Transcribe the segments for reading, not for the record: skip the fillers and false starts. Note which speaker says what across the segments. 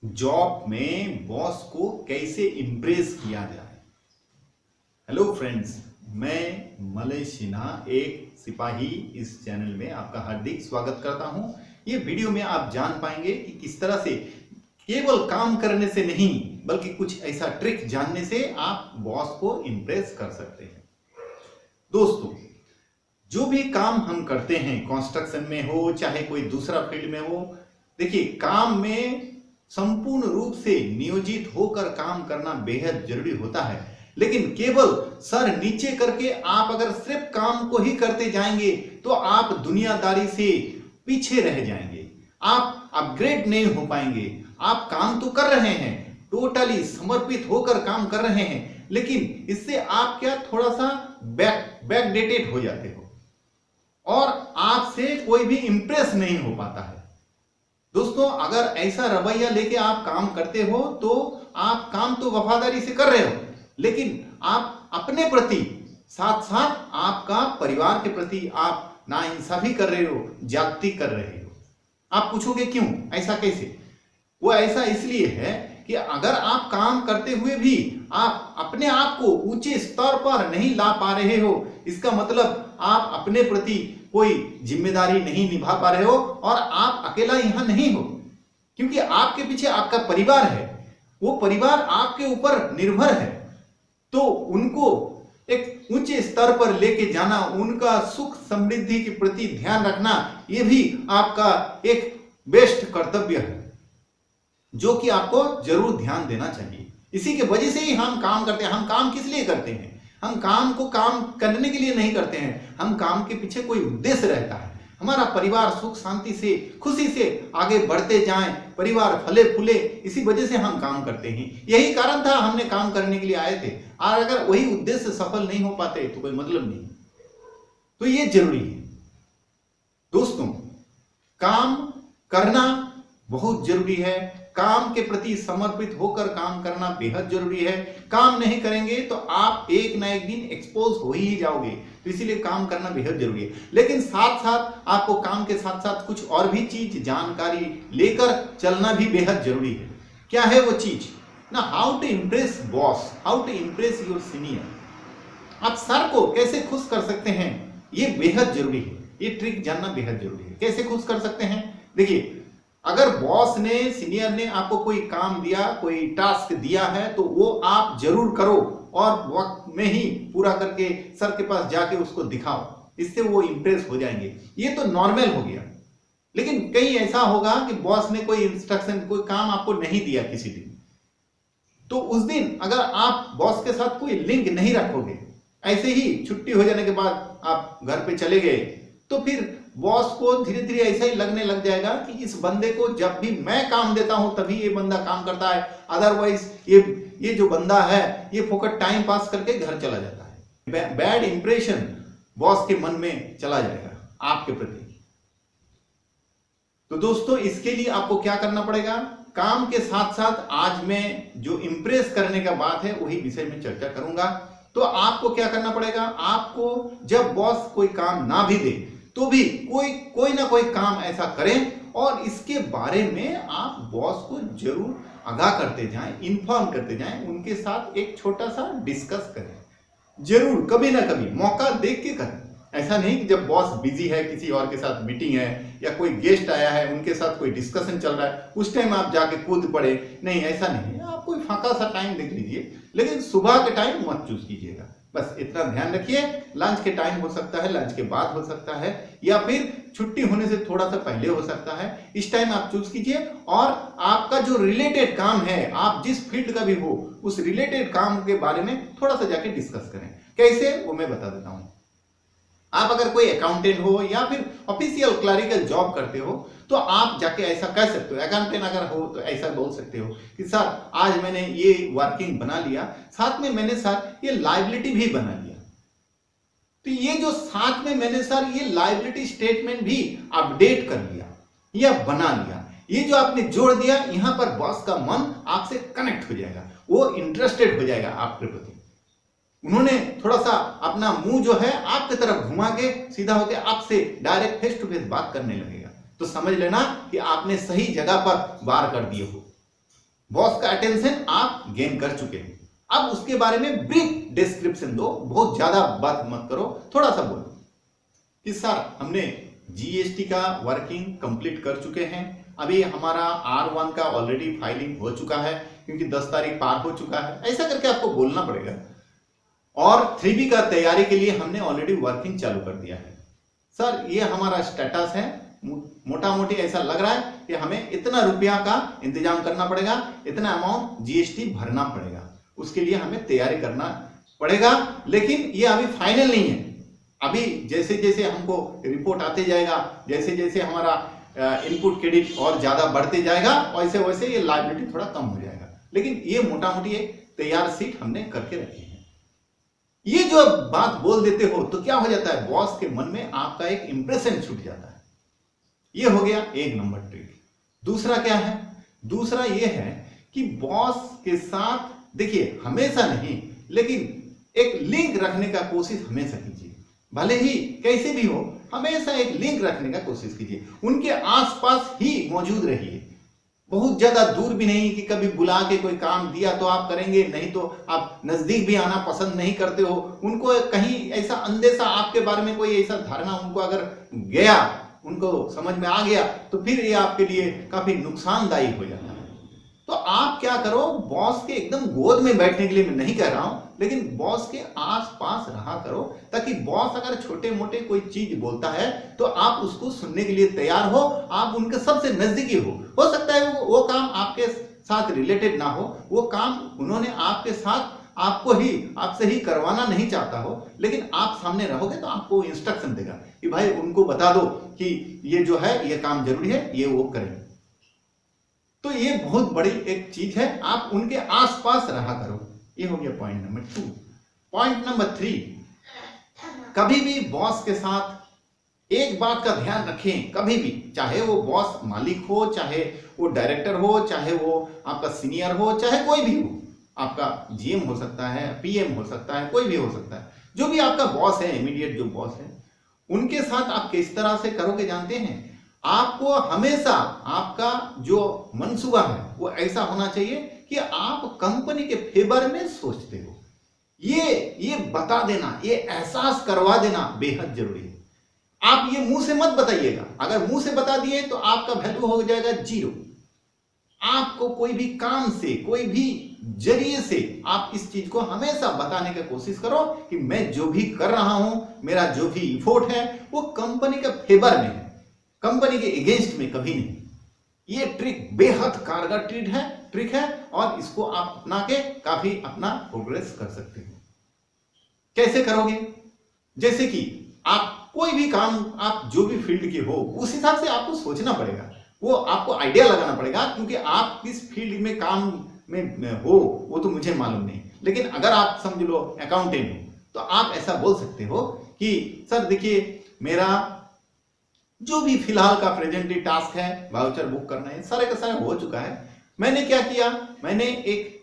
Speaker 1: Job में boss को कैसे इम्प्रेस किया जाए। हेलो फ्रेंड्स, मैं मलय सिन्हा एक सिपाही इस चैनल में आपका हार्दिक स्वागत करता हूं। ये वीडियो में आप जान पाएंगे कि किस तरह से केवल काम करने से नहीं बल्कि कुछ ऐसा ट्रिक जानने से आप बॉस को इम्प्रेस कर सकते हैं। दोस्तों, जो भी काम हम करते हैं, कंस्ट्रक्शन में हो चाहे कोई दूसरा फील्ड में हो, देखिए काम में संपूर्ण रूप से नियोजित होकर काम करना बेहद जरूरी होता है। लेकिन केवल सर नीचे करके आप अगर सिर्फ काम को ही करते जाएंगे तो आप दुनियादारी से पीछे रह जाएंगे, आप अपग्रेड नहीं हो पाएंगे। आप काम तो कर रहे हैं, टोटली समर्पित होकर काम कर रहे हैं, लेकिन इससे आप क्या थोड़ा सा बैकडेटेड हो जाते हो और आपसे कोई भी इंप्रेस नहीं हो पाता है। दोस्तों, अगर ऐसा रवैया लेके आप काम करते हो तो आप काम तो वफादारी से कर रहे हो, लेकिन आप अपने प्रति साथ साथ आपका परिवार के प्रति आप नाइंसाफी कर रहे हो, ज्यादती कर रहे हो। आप पूछोगे क्यों, ऐसा कैसे? वो ऐसा इसलिए है कि अगर आप काम करते हुए भी आप अपने आप को ऊंचे स्तर पर नहीं ला पा रहे हो, इसका मतलब आप अपने प्रति कोई जिम्मेदारी नहीं निभा पा रहे हो और आप अकेला यहां नहीं हो, क्योंकि आपके पीछे आपका परिवार है। वो परिवार आपके ऊपर निर्भर है, तो उनको एक ऊंचे स्तर पर लेके जाना, उनका सुख समृद्धि के प्रति ध्यान रखना, ये भी आपका एक बेस्ट कर्तव्य है जो कि आपको जरूर ध्यान देना चाहिए। इसी के वजह से ही हम काम करते हैं। हम काम किस लिए करते हैं? हम काम को काम करने के लिए नहीं करते हैं, हम काम के पीछे कोई उद्देश्य रहता है। हमारा परिवार सुख शांति से खुशी से आगे बढ़ते जाएं, परिवार फले फूले, इसी वजह से हम काम करते हैं। यही कारण था हमने काम करने के लिए आए थे, और अगर वही उद्देश्य सफल नहीं हो पाते तो कोई मतलब नहीं। तो ये जरूरी है दोस्तों, काम करना बहुत जरूरी है। काम के प्रति समर्पित होकर काम करना बेहद जरूरी है। काम नहीं करेंगे तो आप एक ना एक दिन एक्सपोज हो ही जाओगे, तो इसीलिए काम करना बेहद जरूरी है। लेकिन साथ साथ आपको काम के साथ साथ कुछ और भी चीज जानकारी लेकर चलना भी बेहद जरूरी है। क्या है वो चीज ना? How to impress boss, how to impress your senior. आप सर को कैसे खुश कर सकते हैं, ये बेहद जरूरी है। ये ट्रिक जानना बेहद जरूरी है। कैसे खुश कर सकते हैं? देखिए, अगर बॉस ने, सीनियर ने आपको कोई काम दिया, कोई टास्क दिया है, तो वो आप जरूर करो और वक्त में ही पूरा करके सर के पास जाके उसको दिखाओ। इससे वो इंप्रेस हो जाएंगे। ये तो नॉर्मल हो गया। लेकिन कहीं ऐसा होगा कि बॉस ने कोई इंस्ट्रक्शन, कोई काम आपको नहीं दिया किसी दिन, तो उस दिन अगर आप बॉस के साथ कोई लिंक नहीं रखोगे, ऐसे ही छुट्टी हो जाने के बाद आप घर पे चले गए, तो फिर बॉस को धीरे धीरे ऐसा ही लगने लग जाएगा कि इस बंदे को जब भी मैं काम देता हूं तभी ये बंदा काम करता है, अदरवाइज ये जो बंदा है ये फोकट टाइम पास करके घर चला जाता है। बैड इंप्रेशन बॉस के मन में चला जाएगा आपके प्रति। तो दोस्तों, इसके लिए आपको क्या करना पड़ेगा? काम के साथ साथ आज मैं जो इंप्रेस करने का बात है वही विषय में चर्चा करूंगा। तो आपको क्या करना पड़ेगा? आपको जब बॉस कोई काम ना भी दे तो भी कोई ना कोई काम ऐसा करें और इसके बारे में आप बॉस को जरूर आगाह करते जाएं, इन्फॉर्म करते जाएं, उनके साथ एक छोटा सा डिस्कस करें। जरूर कभी ना कभी मौका देख के करें। ऐसा नहीं कि जब बॉस बिजी है, किसी और के साथ मीटिंग है या कोई गेस्ट आया है, उनके साथ कोई डिस्कशन चल रहा है, उस टाइम आप जाके कूद पड़े। नहीं, ऐसा नहीं। आप कोई फांका सा टाइम देख लीजिए, लेकिन सुबह के टाइम मत चूज कीजिएगा। बस इतना ध्यान रखिए। लंच के टाइम हो सकता है, लंच के बाद हो सकता है, या फिर छुट्टी होने से थोड़ा सा पहले हो सकता है। इस टाइम आप चूज कीजिए और आपका जो रिलेटेड काम है, आप जिस फील्ड का भी हो, उस रिलेटेड काम के बारे में थोड़ा सा जाके डिस्कस करें। कैसे, वो मैं बता देता हूं। आप अगर कोई अकाउंटेंट हो या फिर ऑफिशियल क्लरिकल जॉब करते हो तो आप जाके ऐसा कह सकते हो। अकाउंटेंट अगर हो तो ऐसा बोल सकते हो कि सर आज मैंने ये वर्किंग बना लिया, साथ में मैंने सर ये लायबिलिटी भी बना लिया। तो ये जो साथ में मैंने सर ये लायबिलिटी स्टेटमेंट भी अपडेट कर लिया या बना लिया, ये जो आपने जोड़ दिया, यहां पर बॉस का मन आपसे कनेक्ट हो जाएगा, वो इंटरेस्टेड हो जाएगा आपके प्रति। उन्होंने थोड़ा सा अपना मुंह जो है आपकी तरफ घुमा के सीधा होकर आपसे डायरेक्ट फेस टू फेस बात करने लगेगा। तो समझ लेना कि आपने सही जगह पर वार कर दिए हो। बॉस का अटेंशन आप गेन कर चुके हैं। अब उसके बारे में ब्रीफ डिस्क्रिप्शन दो, बहुत ज्यादा बात मत करो, थोड़ा सा बोलो कि सर हमने जीएसटी का वर्किंग कंप्लीट कर चुके हैं, अभी हमारा R1 का ऑलरेडी फाइलिंग हो चुका है क्योंकि 10 तारीख पार हो चुका है, ऐसा करके आपको बोलना पड़ेगा। और 3B का तैयारी के लिए हमने ऑलरेडी वर्किंग चालू कर दिया है। सर ये हमारा स्टेटस है, मोटा मोटी ऐसा लग रहा है कि हमें इतना रुपया का इंतजाम करना पड़ेगा, इतना अमाउंट जीएसटी भरना पड़ेगा, उसके लिए हमें तैयारी करना पड़ेगा, लेकिन ये अभी फाइनल नहीं है। अभी जैसे जैसे हमको रिपोर्ट आते जाएगा, जैसे जैसे हमारा इनपुट क्रेडिट और ज्यादा बढ़ते जाएगा, वैसे वैसे ये लायबिलिटी थोड़ा कम हो जाएगा, लेकिन ये मोटा मोटी एक तैयार सीट हमने करके रखी है। ये जो बात बोल देते हो तो क्या हो जाता है, बॉस के मन में आपका एक इंप्रेशन छूट जाता है। ये हो गया एक नंबर ट्रिक। दूसरा क्या है, दूसरा ये है कि बॉस के साथ देखिए हमेशा नहीं, लेकिन एक लिंक रखने का कोशिश हमेशा कीजिए, भले ही कैसे भी हो, हमेशा एक लिंक रखने का कोशिश कीजिए, उनके आसपास ही मौजूद रहिए, बहुत ज्यादा दूर भी नहीं कि कभी बुला के कोई काम दिया तो आप करेंगे, नहीं तो आप नजदीक भी आना पसंद नहीं करते हो। उनको कहीं ऐसा अंदेशा आपके बारे में, कोई ऐसा धारणा उनको अगर गया, उनको समझ में आ गया, तो फिर ये आपके लिए काफी नुकसानदायी हो जाता है। तो आप क्या करो, बॉस के एकदम गोद में बैठने के लिए मैं नहीं कह रहा हूं, लेकिन बॉस के आसपास रहा करो, ताकि बॉस अगर छोटे मोटे कोई चीज बोलता है तो आप उसको सुनने के लिए तैयार हो, आप उनके सबसे नजदीकी हो सकता है वो काम आपके साथ रिलेटेड ना हो, वो काम उन्होंने आपके साथ आपसे ही करवाना नहीं चाहता हो, लेकिन आप सामने रहोगे तो आपको इंस्ट्रक्शन देगा कि भाई उनको बता दो कि ये जो है ये काम जरूरी है, ये वो करें। तो ये बहुत बड़ी एक चीज है, आप उनके आसपास रहा करो। ये हो गया पॉइंट नंबर 2। पॉइंट नंबर 3, कभी भी बॉस के साथ एक बात का ध्यान रखें, कभी भी, चाहे वो बॉस मालिक हो, चाहे वो डायरेक्टर हो, चाहे वो आपका सीनियर हो, चाहे कोई भी हो, आपका जीएम हो सकता है, पीएम हो सकता है, कोई भी हो सकता है, जो भी आपका बॉस है, इमीडिएट जो बॉस है, उनके साथ आप किस तरह से करोगे जानते हैं? आपको हमेशा आपका जो मंसूबा है वो ऐसा होना चाहिए कि आप कंपनी के फेवर में सोचते हो। ये बता देना, ये एहसास करवा देना बेहद जरूरी है। आप ये मुंह से मत बताइएगा, अगर मुंह से बता दिए तो आपका वैल्यू हो जाएगा 0। आपको कोई भी काम से, कोई भी जरिए से आप इस चीज को हमेशा बताने की कोशिश करो कि मैं जो भी कर रहा हूं, मेरा जो भी इफोर्ट है वो कंपनी के फेवर में है, कंपनी के अगेंस्ट में कभी नहीं। ये ट्रिक बेहद कारगर ट्रिक है और इसको आप अपना के काफी अपना प्रोग्रेस कर सकते हो। कैसे करोगे? जैसे कि आप कोई भी काम, आप जो भी फील्ड के हो, उस हिसाब से आपको सोचना पड़ेगा, वो आपको आइडिया लगाना पड़ेगा, क्योंकि आप किस फील्ड में काम में हो वो तो मुझे मालूम नहीं, लेकिन अगर आप समझ लो अकाउंटेंट हो तो आप ऐसा बोल सकते हो कि सर देखिए मेरा जो भी फिलहाल का प्रेजेंटली टास्क है, वाउचर बुक करना है, सारे का सारा हो चुका है। मैंने क्या किया, मैंने एक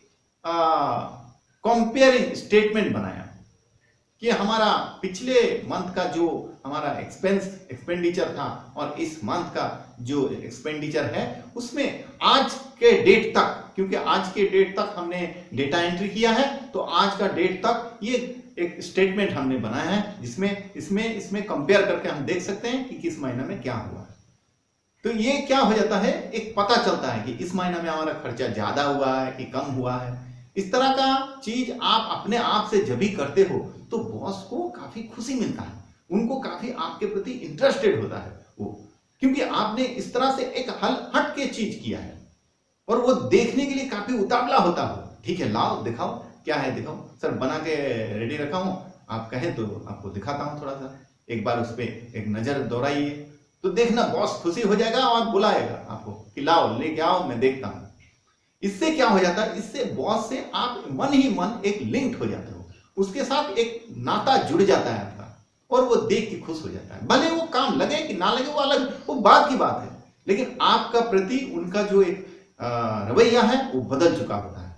Speaker 1: कंपेयरिंग स्टेटमेंट बनाया कि हमारा पिछले मंथ का जो हमारा एक्सपेंडिचर था और इस मंथ का जो एक्सपेंडिचर है उसमें आज के डेट तक, क्योंकि आज के डेट तक हमने डेटा एंट्री किया है, तो आज का डेट तक ये एक स्टेटमेंट हमने बनाया है, जिसमें इसमें कंपेयर करके हम देख सकते हैं कि किस महीने में क्या हुआ है। तो ये क्या हो जाता है, एक पता चलता है कि इस महीने में हमारा खर्चा ज्यादा हुआ है कि कम हुआ है। इस तरह का चीज आप अपने आप से जब भी करते हो तो बॉस को काफी खुशी मिलता है, उनको काफी आपके प्रति इंटरेस्टेड होता है वो, क्योंकि आपने इस तरह से एक हट के चीज किया है और वो देखने के लिए काफी उतावला होता हो। ठीक है, लाओ दिखाओ, क्या है दिखाओ, सर बना के रेडी रखा हूं, आप कहें तो आपको दिखाता हूं, थोड़ा सा एक बार उस पर एक नजर दौड़ाइए, तो देखना बॉस खुशी हो जाएगा और बुलाएगा आपको कि लाओ लेके आओ, मैं देखता हूं। इससे क्या हो जाता है, इससे बॉस से आप मन ही मन एक लिंक्ड हो जाते हो, उसके साथ एक नाता जुड़ जाता है आपका, और वो देख के खुश हो जाता है। भले वो काम लगे कि ना लगे वो अलग, वो बात की बात है, लेकिन आपका प्रति उनका जो एक रवैया है वो बदल चुका होता है।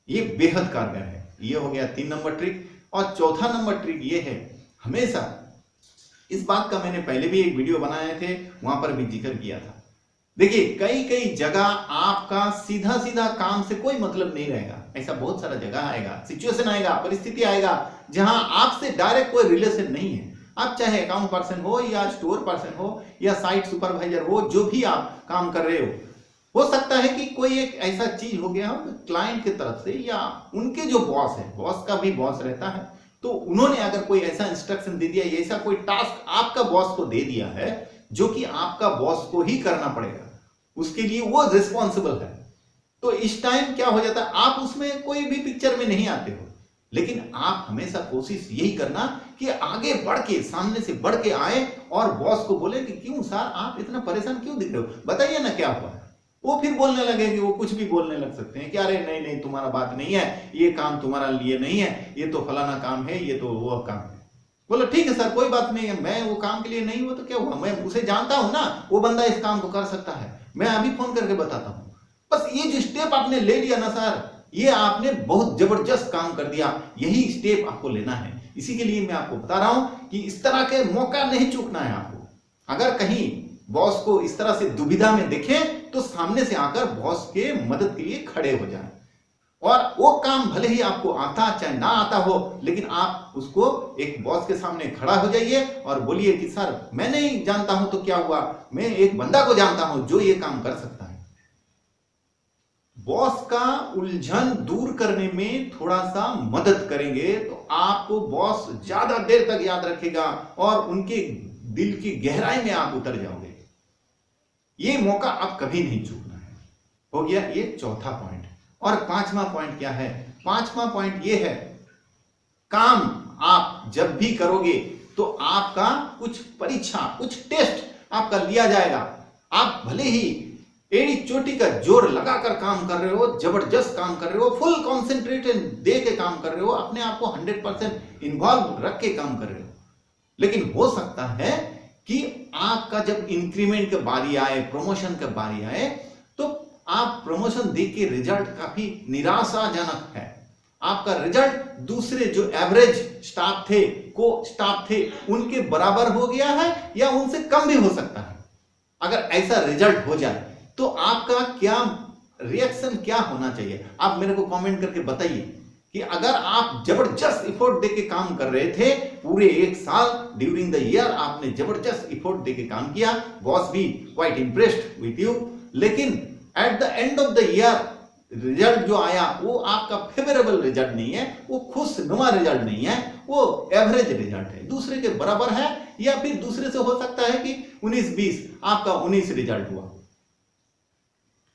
Speaker 1: ये बेहद कारगर है। ये हो गया 3 नंबर ट्रिक। और चौथा नंबर ट्रिक ये है, हमेशा इस बात का मैंने पहले भी एक वीडियो बनाए थे, वहां पर भी जिक्र किया था देखिए कई कई जगह आपका सीधा सीधा काम से कोई मतलब नहीं रहेगा। ऐसा बहुत सारा जगह आएगा, सिचुएशन आएगा, परिस्थिति आएगा जहां आपसे डायरेक्ट कोई रिलेशन नहीं है। आप चाहे अकाउंट पर्सन हो या स्टोर पर्सन हो या साइट सुपरवाइजर हो, जो भी आप काम कर रहे हो सकता है कि कोई एक ऐसा चीज हो गया हो क्लाइंट की तरफ से या उनके जो बॉस है, बॉस का भी बॉस रहता है, तो उन्होंने अगर कोई ऐसा इंस्ट्रक्शन दे दिया, ऐसा कोई टास्क आपका बॉस को दे दिया है जो कि आपका बॉस को ही करना पड़ेगा, उसके लिए वो रिस्पॉन्सिबल है। तो इस टाइम क्या हो जाता है, आप उसमें कोई भी पिक्चर में नहीं आते हो, लेकिन आप हमेशा कोशिश यही करना कि आगे बढ़ के, सामने से बढ़ के आए और बॉस को बोले कि क्यों सर आप इतना परेशान क्यों दिख रहे हो, बताइए ना क्या हुआ है। वो फिर बोलने लगेंगे, वो कुछ भी बोलने लग सकते हैं कि अरे नहीं नहीं तुम्हारा बात नहीं है, ये काम तुम्हारा लिए नहीं है, ये तो फलाना काम है, ये तो वो काम है। बोलो ठीक है सर कोई बात नहीं है, मैं वो काम के लिए नहीं हुआ तो क्या हुआ, मैं उसे जानता हूं ना, वो बंदा इस काम को कर सकता है, मैं अभी फोन करके बताता हूं। बस ये जो स्टेप आपने ले लिया ना सर, ये आपने बहुत जबरदस्त काम कर दिया, यही स्टेप आपको लेना है। इसी के लिए मैं आपको बता रहा हूं कि इस तरह के मौका नहीं चूकना है आपको। अगर कहीं बॉस को इस तरह से दुविधा में देखें तो सामने से आकर बॉस के मदद के लिए खड़े हो जाएं, और वो काम भले ही आपको आता चाहे ना आता हो, लेकिन आप उसको एक बॉस के सामने खड़ा हो जाइए और बोलिए कि सर मैं नहीं जानता हूं तो क्या हुआ, मैं एक बंदा को जानता हूं जो ये काम कर सकता है। बॉस का उलझन दूर करने में थोड़ा सा मदद करेंगे तो आपको बॉस ज्यादा देर तक याद रखेगा और उनके दिल की गहराई में आप उतर जाओगे। ये मौका आप कभी नहीं चूकना है। हो गया ये चौथा पॉइंट। और पांचवा पॉइंट क्या है, पांचवा पॉइंट ये है, काम आप जब भी करोगे तो आपका कुछ परीक्षा, कुछ टेस्ट आपका लिया जाएगा। आप भले ही एड़ी चोटी का जोर लगाकर काम कर रहे हो, जबरदस्त काम कर रहे हो, फुल कॉन्सेंट्रेशन दे के काम कर रहे हो, अपने आप को 100% इन्वॉल्व रख के काम कर रहे हो, लेकिन हो सकता है कि आपका जब इंक्रीमेंट की बारी आए, प्रमोशन की बारी आए, तो आप प्रमोशन देख के रिजल्ट काफी निराशाजनक है। आपका रिजल्ट दूसरे जो एवरेज स्टाफ थे, को स्टाफ थे, उनके बराबर हो गया है या उनसे कम भी हो सकता है। अगर ऐसा रिजल्ट हो जाए तो आपका क्या रिएक्शन क्या होना चाहिए, आप मेरे को कमेंट करके बताइए कि अगर आप जबरदस्त इफोर्ट देके काम कर रहे थे, पूरे एक साल ड्यूरिंग द ईयर आपने जबरदस्त इफोर्ट देके काम किया, बॉस भी क्वाइट इंप्रेस्ड विथ यू, लेकिन at the end of the year result जो आया वो आपका फेवरेबल रिजल्ट नहीं है, वो खुशनुमा रिजल्ट नहीं है, वो एवरेज रिजल्ट है, दूसरे के बराबर है, या फिर दूसरे से हो सकता है कि 19-20, आपका 19 रिजल्ट हुआ।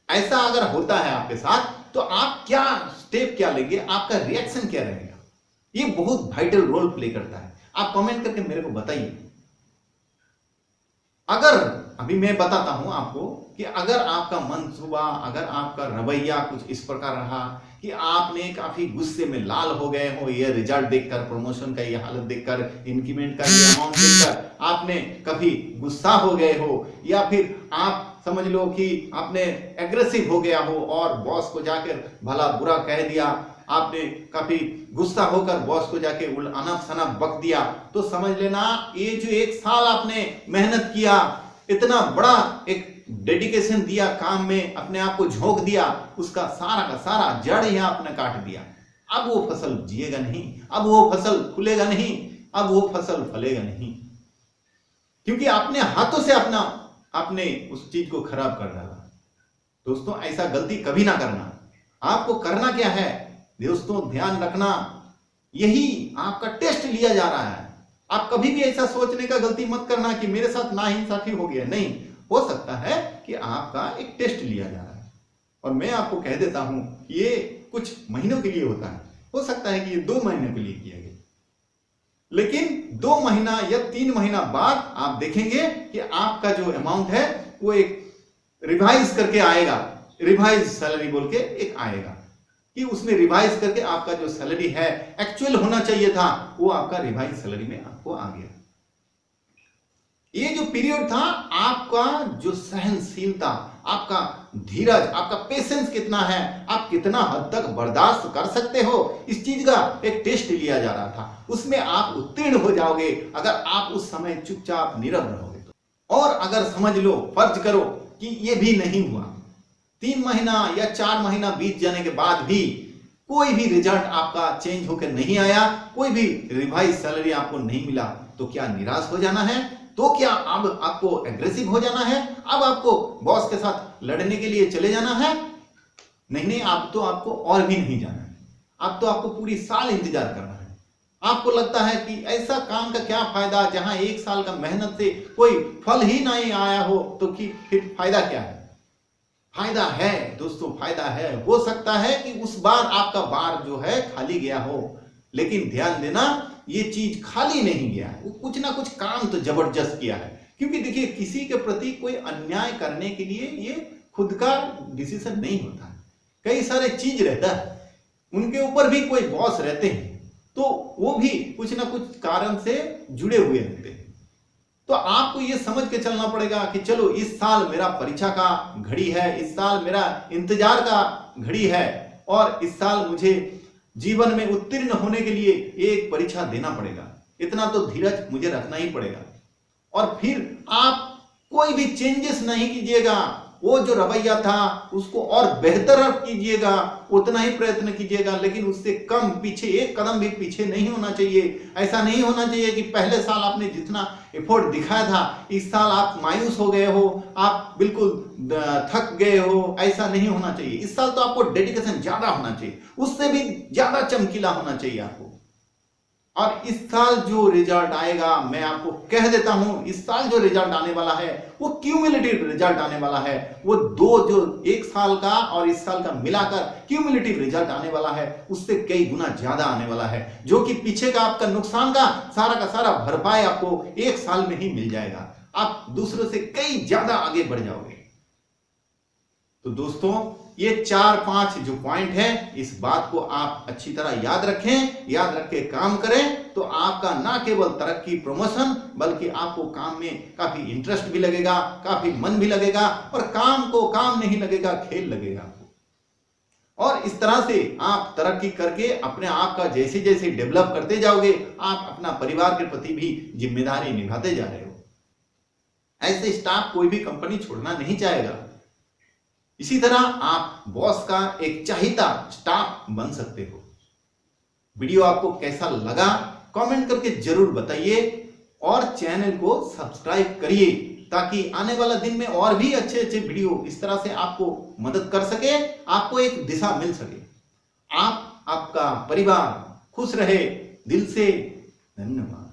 Speaker 1: ऐसा अगर होता है आपके साथ तो आप क्या स्टेप क्या लेंगे, आपका रिएक्शन क्या रहेगा, ये बहुत वाइटल रोल प्ले करता है। आप कमेंट करके मेरे को बताइए। अगर अभी मैं बताता हूं आपको कि अगर आपका मंसूबा, अगर आपका रवैया कुछ इस प्रकार रहा कि आपने काफी गुस्से में लाल हो गए हो, ये रिजल्ट देखकर, प्रमोशन का ये हालत देखकर, इंक्रीमेंट का ये अमाउंट देखकर आपने कभी गुस्सा हो गए हो, या फिर आप समझ लो कि आपने एग्रेसिव हो गया हो और बॉस को जाकर भला बुरा कह दिया, आपने काफी गुस्सा होकर बॉस को जाके अनफ शनफ बक दिया, तो समझ लेना ये जो एक साल आपने मेहनत किया, इतना बड़ा एक डेडिकेशन दिया काम में, अपने आप को झोंक दिया, उसका सारा का सारा जड़ यहाँ आपने काट दिया। अब वो फसल जिएगा नहीं, अब वो फसल फूलेगा नहीं, अब वो फसल फलेगा नहीं, क्योंकि आपने हाथों से आपने उस चीज को खराब कर डाला। दोस्तों ऐसा गलती कभी ना करना। आपको करना क्या है दोस्तों, ध्यान रखना, यही आपका टेस्ट लिया जा रहा है। आप कभी भी ऐसा सोचने का गलती मत करना कि मेरे साथ नाइंसाफी हो गया, नहीं, हो सकता है कि आपका एक टेस्ट लिया जा रहा है। और मैं आपको कह देता हूं ये कुछ महीनों के लिए होता है, हो सकता है कि ये 2 महीने के लिए किया गया, लेकिन 2 महीना या 3 महीना बाद आप देखेंगे कि आपका जो अमाउंट है वो एक रिवाइज करके आएगा, रिवाइज सैलरी बोल के एक आएगा कि उसने रिवाइज करके आपका जो सैलरी है एक्चुअल होना चाहिए था, वो आपका रिवाइज सैलरी में आपको आ गया। ये जो पीरियड था, आपका जो सहनशीलता, आपका धीरज, आपका पेशेंस कितना है, आप कितना हद तक बर्दाश्त कर सकते हो, इस चीज का एक टेस्ट लिया जा रहा था। उसमें आप उत्तीर्ण हो जाओगे अगर आप उस समय चुपचाप नीरव रहोगे तो। और अगर समझ लो, फर्ज करो कि ये भी नहीं हुआ, 3 महीना या 4 महीना बीत जाने के बाद भी कोई भी रिजल्ट आपका चेंज होकर नहीं आया, कोई भी रिवाइज सैलरी आपको नहीं मिला, तो क्या निराश हो जाना है? तो क्या अब आपको एग्रेसिव हो जाना है? अब आपको बॉस के साथ लड़ने के लिए चले जाना है? नहीं, अब तो आपको और भी नहीं जाना है। अब तो आपको पूरी साल इंतजार करना है। आपको लगता है कि ऐसा काम का क्या फायदा जहां 1 साल का मेहनत से कोई फल ही नहीं आया हो, तो कि फिर फायदा क्या है? फायदा है दोस्तों, फायदा है। हो सकता है कि उस बार आपका बार जो है खाली गया हो, लेकिन ध्यान देना, ये चीज खाली नहीं गया है, वो कुछ ना कुछ काम तो जबरदस्त किया है। क्योंकि देखिए, किसी के प्रति कोई अन्याय करने के लिए ये खुद का डिसीजन नहीं होता, कई सारे चीज रहता है, उनके ऊपर भी कोई बॉस रहते हैं, तो वो भी कुछ ना कुछ कारण से जुड़े हुए रहते हैं। तो आपको ये समझ के चलना पड़ेगा कि चलो, इस साल मेरा परीक्षा का घड़ी है, इस साल मेरा इंतजार का घड़ी है, और इस साल मुझे जीवन में उत्तीर्ण होने के लिए एक परीक्षा देना पड़ेगा। इतना तो धीरज मुझे रखना ही पड़ेगा। और फिर आप कोई भी चेंजेस नहीं कीजिएगा, वो जो रवैया था उसको और बेहतर कीजिएगा, उतना ही प्रयत्न कीजिएगा, लेकिन उससे कम पीछे, एक कदम भी पीछे नहीं होना चाहिए। ऐसा नहीं होना चाहिए कि पहले साल आपने जितना एफर्ट दिखाया था, इस साल आप मायूस हो गए हो, आप बिल्कुल थक गए हो। ऐसा नहीं होना चाहिए। इस साल तो आपको डेडिकेशन ज्यादा होना चाहिए, उससे भी ज्यादा चमकीला होना चाहिए आपको। और इस साल जो रिजल्ट आएगा, मैं आपको कह देता हूं, इस साल जो रिजल्ट आने वाला है वो क्यूमुलेटिव रिजल्ट आने वाला है। वो जो 1 साल का और इस साल का मिलाकर क्यूमुलेटिव रिजल्ट आने वाला है, उससे कई गुना ज्यादा आने वाला है, जो कि पीछे का आपका नुकसान का सारा भरपाई आपको 1 साल में ही मिल जाएगा। आप दूसरों से कई ज्यादा आगे बढ़ जाओगे। तो दोस्तों, ये 4-5 जो पॉइंट है, इस बात को आप अच्छी तरह याद रखें, याद रख के काम करें, तो आपका ना केवल तरक्की, प्रमोशन, बल्कि आपको काम में काफी इंटरेस्ट भी लगेगा, काफी मन भी लगेगा, और काम को काम नहीं लगेगा, खेल लगेगा आपको। और इस तरह से आप तरक्की करके अपने आप का जैसे जैसे डेवलप करते जाओगे, आप अपना परिवार के प्रति भी जिम्मेदारी निभाते जा रहे हो। ऐसे स्टाफ कोई भी कंपनी छोड़ना नहीं चाहेगा। इसी तरह आप बॉस का एक चाहता स्टाफ बन सकते हो। वीडियो आपको कैसा लगा कमेंट करके जरूर बताइए, और चैनल को सब्सक्राइब करिए, ताकि आने वाला दिन में और भी अच्छे अच्छे वीडियो इस तरह से आपको मदद कर सके, आपको एक दिशा मिल सके। आपका परिवार खुश रहे। दिल से धन्यवाद।